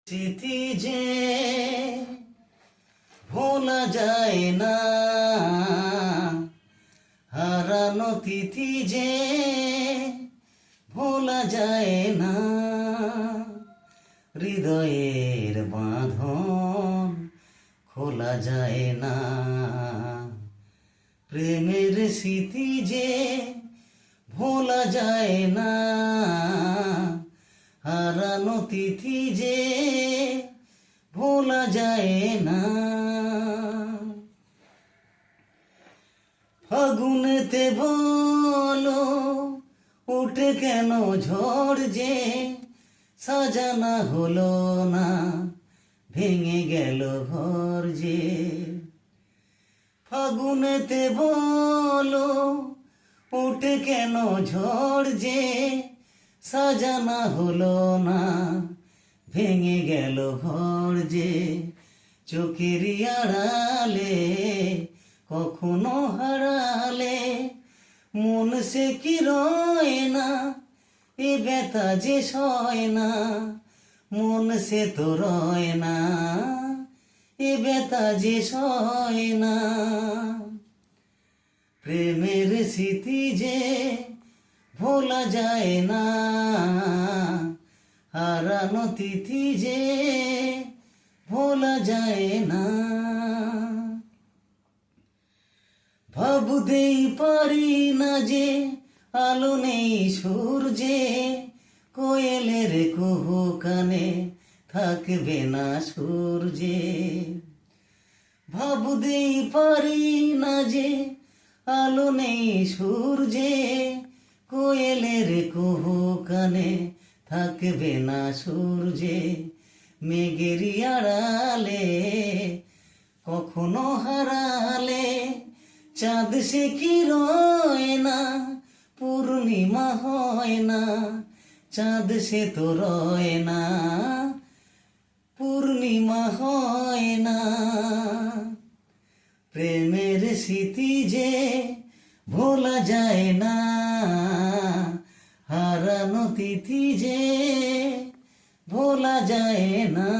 স্মৃতি যে ভোলা যায় না, হারানো তিথি যে ভোলা যায় না, হৃদয়ের বাঁধন খোলা যায় না, প্রেমের স্মৃতি যে ভোলা যায় না, হারানো তিথি যে ভোলা যায় না। ফাগুনেতে বলো উঠে কেন ঝড় যে সাজানা হলো না, ভেঙে গেল ঘর যে। ফাগুনেতে বলো উঠে কেন ঝড় যে সাজানা হলো না, ভেঙে গেল ঘর যে। চোখের আড়ালে কখনো হারালে মন সে কি রয় না, এ ব্যথা যে সয় না, মন সে তো রয় না, এ ব্যথা যে সয় না। প্রেমের স্মৃতি যে ভোলা যায় না, হারানো তিথি যে ভোলা যায় না। ভাবতেই পারি না যে আলো নেই সূর্যে, কোয়েলের কুহু কানে থাকবে না সূর্যে। ভাবতেই পারি না যে আলো নেই সূর্যে, কোয়েলের কুহু কানে থাকবে না সূর্যে। মেঘের আড়ালে কখনো হারালে চাঁদ সে কি রয় না, পূর্ণিমা হয় না, চাঁদ সে তো রয় না, পূর্ণিমা হয় না। প্রেমের স্মৃতি যে ভোলা যায় না, হারানো তিথি যে ভোলা যায় না।